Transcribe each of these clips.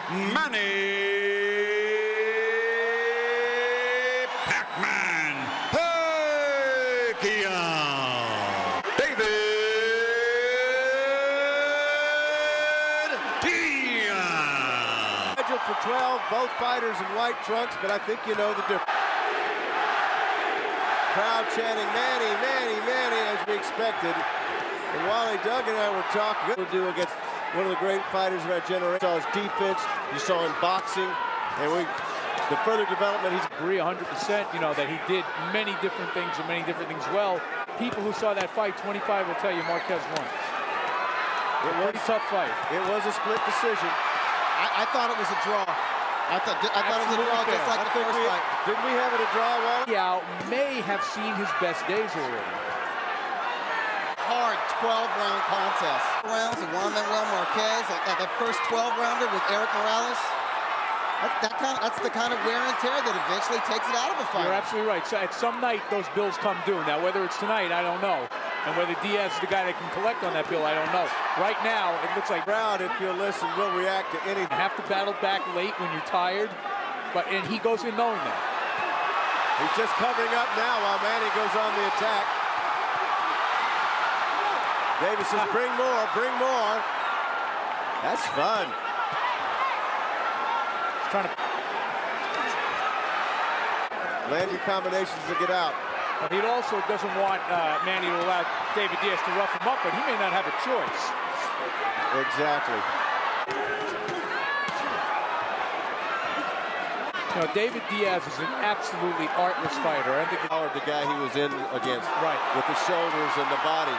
Manny Pacquiao. Diaz. Scheduled for 12, both fighters in white trunks, but I think you know the difference. Crowd chanting, Manny, Manny, Manny, as we expected. And Wally, Doug, and I were talking, what we'll do against one of the great fighters of our generation. You saw his defense, you saw him boxing, and the further development, he's agree 100%, you know, that he did many different things and many different things well. People who saw that fight, 25 will tell you Marquez won. It was a pretty tough fight. It was a split decision. I thought it was a draw. I thought it was a draw just like the first fight. Didn't we have it a draw, Wally? Pacquiao may have seen his best days already. Hard 12-round contest. Rounds of Juan Manuel Marquez, that first 12-rounder with Eric Morales. That's the kind of wear and tear that eventually takes it out of a fight. You're absolutely right. So at some night, those bills come due. Now, whether it's tonight, I don't know. And whether Diaz is the guy that can collect on that bill, I don't know. Right now, it looks like crowd, if you'll listen, will react to anything. You have to battle back late when you're tired, and he goes in knowing that. He's just covering up now while Manny goes on the attack. Davis says, bring more, bring more. That's fun. He's trying to land your combinations to get out. But he also doesn't want Manny to allow David Diaz to rough him up, but he may not have a choice. Exactly. You know, David Diaz is an absolutely artless fighter. I think the guy he was in against, right, with the shoulders and the body.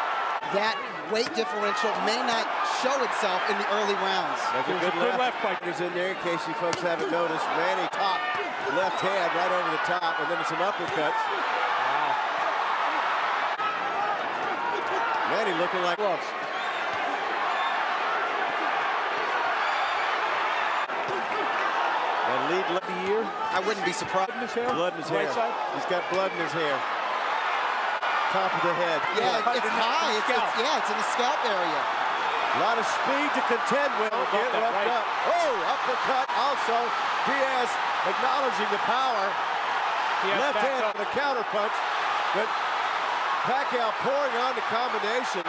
That weight differential may not show itself in the early rounds. There's a good left fight is in there, in case you folks haven't noticed. Manny top left hand right over the top, and then some uppercuts. Wow. Manny looking like gloves. And lead left The year. I wouldn't be surprised. Blood in his hair. Blood in his Right hair. side. He's got blood in his hair. Top of the head. Yeah, it's high. It's in the scalp area. A lot of speed to contend with. Get roughed right up. Oh, uppercut. Also, Diaz acknowledging the power. Left hand for the counter punch. But Pacquiao pouring on the combinations.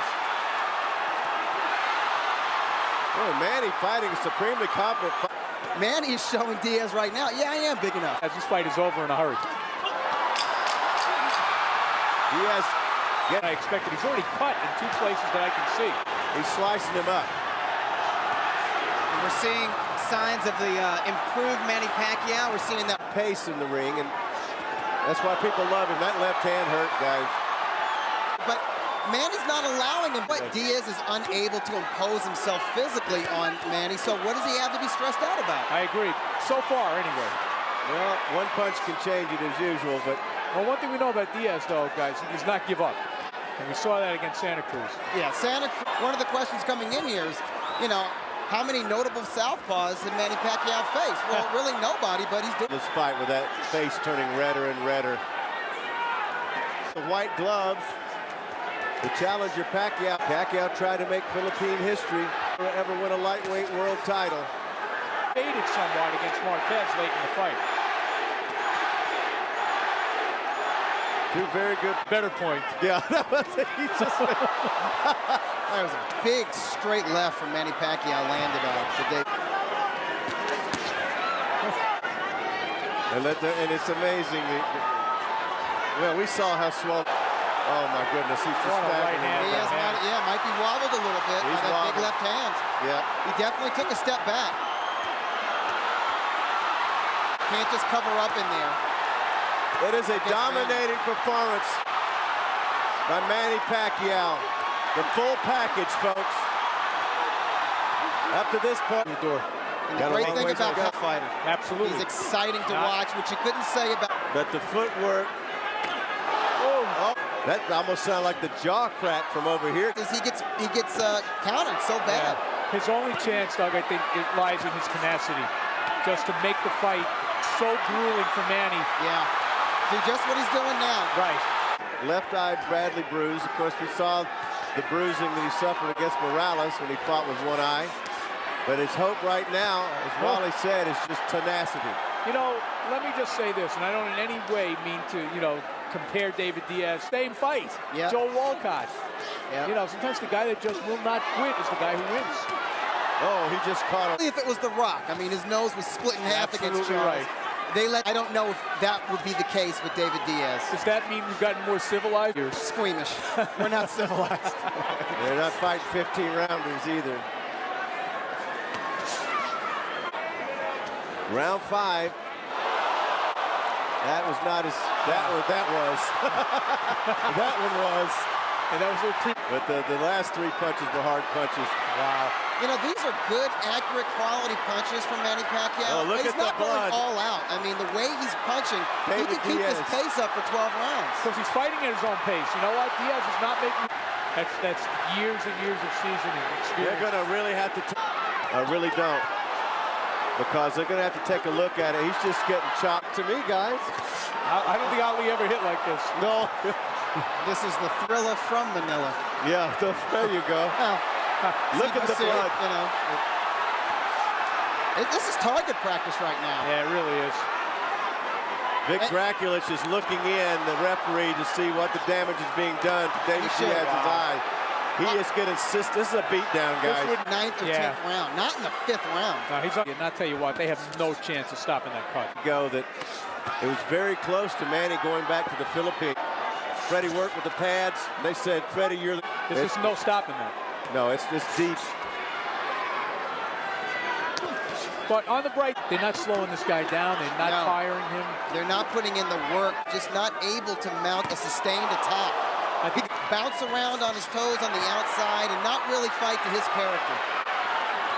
Oh, Manny fighting a supremely confident fight. Manny is showing Diaz right now, yeah, I am big enough. As this fight is over in a hurry. Diaz, I expected. He's already cut in two places that I can see. He's slicing him up. And we're seeing signs of the improved Manny Pacquiao. We're seeing that pace in the ring, and that's why people love him. That left hand hurt, guys. But Manny's not allowing him. But Diaz is unable to impose himself physically on Manny, so what does he have to be stressed out about? I agree. So far, anyway. Well, one punch can change it as usual, but... Well, one thing we know about Diaz, though, guys, he does not give up. And we saw that against Santa Cruz. Yeah, one of the questions coming in here is, you know, how many notable southpaws did Manny Pacquiao face? Well, really nobody, but he's doing this fight with that face turning redder and redder. The white gloves. The challenger Pacquiao. Pacquiao tried to make Philippine history to ever win a lightweight world title. Faded somewhat against Marquez late in the fight. Two very good. Better point. Yeah, that was a That was a big straight left from Manny Pacquiao landed on today. And it's amazing. Well, we saw how swollen. Oh my goodness, he's just right hand. Might be wobbled a little bit by that big left hand. Yeah. He definitely took a step back. Can't just cover up in there. It is a dominating performance by Manny Pacquiao. The full package, folks. Up to this point. And the great thing about that fighter, absolutely, he's exciting to watch, which you couldn't say about. But the footwork. Oh, that almost sounded like the jaw crack from over here. Because he gets countered so bad. Yeah. His only chance, Doug, I think, it lies in his tenacity, just to make the fight so grueling for Manny. Yeah. Do just what he's doing now. Right. Left eye badly bruised. Of course, we saw the bruising that he suffered against Morales when he fought with one eye. But his hope right now, as Wally said, is just tenacity. You know, let me just say this, and I don't in any way mean to, compare David Diaz. Same fight. Yep. Joe Walcott. Yep. Sometimes the guy that just will not quit is the guy who wins. Oh, he just caught him. If it was The Rock, I mean, his nose was split in half against Absolutely Charles. right. I don't know if that would be the case with David Diaz. Does that mean we've gotten more civilized? Squeamish. We're not civilized. They're not fighting 15-rounders either. Round 5. That was not as that was. That one was. And that was a little But the last 3 punches were hard punches. Wow. These are good, accurate, quality punches from Manny Pacquiao. Oh, look he's at the not blood. going all out. I mean, the way he's punching, he David can keep Diaz. his pace up for 12 rounds. Because he's fighting at his own pace. You know what? Diaz is not making. That's years and years of seasoning experience. They're going to really have to. I really don't. Because they're going to have to take a look at it. He's just getting chopped to me, guys. I don't think Ali ever hit like this. No. This is the thriller from Manila. Yeah, there you go. Well, Look at the blood. This is target practice right now. Yeah, it really is. Vic Draculich is looking in, the referee, to see what the damage is being done to David should. Diaz's eye. He is getting assist. This is a beatdown, guys. 9th or 10th round, not in the 5th round. No, and I'll tell you what, they have no chance of stopping that cut. That it was very close to Manny going back to the Philippines. Freddie worked with the pads. They said, Freddie, you're the... There's just no stopping that. No, it's this deep. But on the bright, they're not slowing this guy down. They're not tiring him. They're not putting in the work, just not able to mount a sustained attack. He can bounce around on his toes on the outside and not really fight to his character.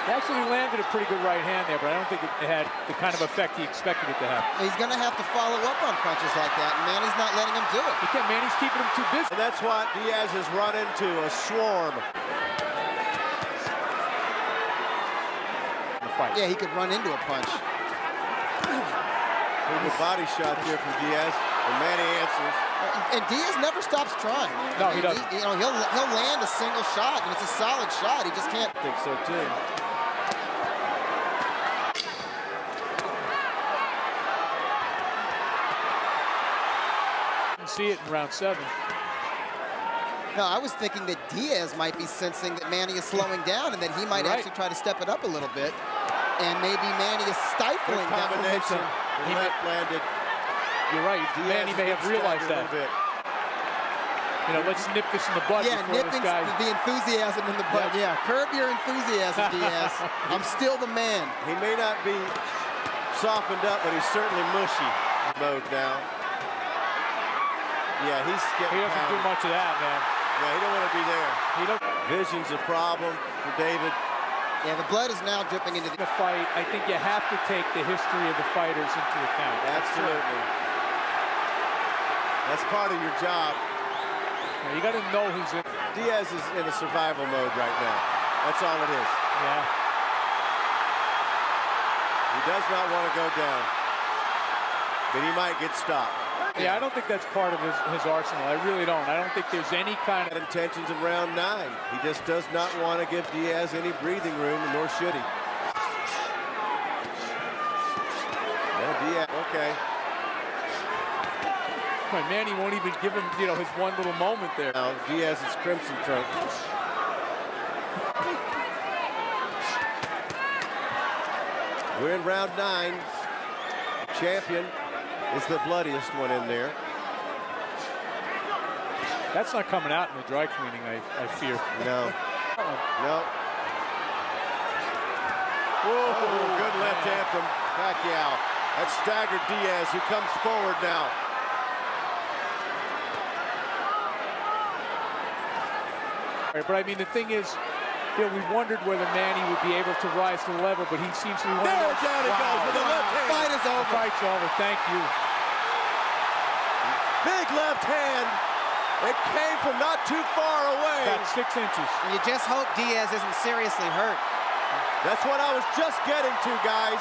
He actually landed a pretty good right hand there, but I don't think it had the kind of effect he expected it to have. He's going to have to follow up on punches like that, and Manny's not letting him do it. Manny's keeping him too busy. And that's what Diaz has run into, a swarm. Yeah, he could run into a punch. Good body shot there from Diaz, and Manny answers. And Diaz never stops trying. No, he doesn't. He'll land a single shot, and it's a solid shot. He just can't. I think so, too. See it in round 7. No, I was thinking that Diaz might be sensing that Manny is slowing down and that he might actually try to step it up a little bit. And maybe Manny is stifling that combination. momentum. He left landed. You're right. Diaz Manny may have realized that. Let's nip this in the bud before nipping this guy. the enthusiasm in the bud. Yeah, curb your enthusiasm, Diaz. I'm still the man. He may not be softened up, but he's certainly mushy mode now. Yeah, he's getting He doesn't do much of that, man. Yeah, he don't want to be there. He don't. Vision's a problem for David. Yeah, the blood is now dripping into the fight. I think you have to take the history of the fighters into account. Absolutely. That's part of your job. You got to know who's in. Diaz is in a survival mode right now. That's all it is. Yeah. He does not want to go down, but he might get stopped. Yeah, I don't think that's part of his arsenal. I really don't. I don't think there's any kind of intentions in round 9. He just does not want to give Diaz any breathing room, nor should he. Yeah, Diaz, okay. Manny won't even give him, his one little moment there. Now Diaz's crimson trunk. We're in round 9. The champion is the bloodiest one in there. That's not coming out in the dry cleaning, I fear. No. No. Whoa, good left hand from Pacquiao. That staggered Diaz, who comes forward now. But I mean, the thing is, we wondered whether Manny would be able to rise to the level, but he seems to be one of those. Down it goes with the left hand. Fight is over. Fight's over. Thank you. Big left hand. It came from not too far away. About 6 inches. You just hope Diaz isn't seriously hurt. That's what I was just getting to, guys.